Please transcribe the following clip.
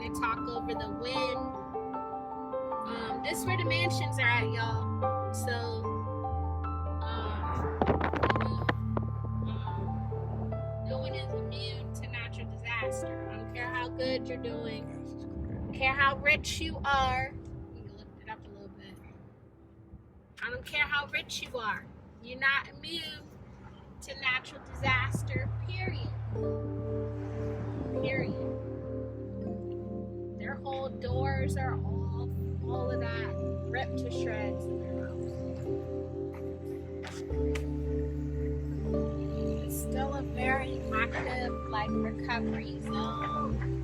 They talk over the wind. This is where the mansions are at, y'all. So, no one is immune to natural disaster. I don't care how good you're doing. I don't care how rich you are. You can lift it up a little bit. I don't care how rich you are. You're not immune to natural disaster, period. Period. Their whole doors are off, all of that ripped to shreds in their house. It's still a very active, like, recovery zone.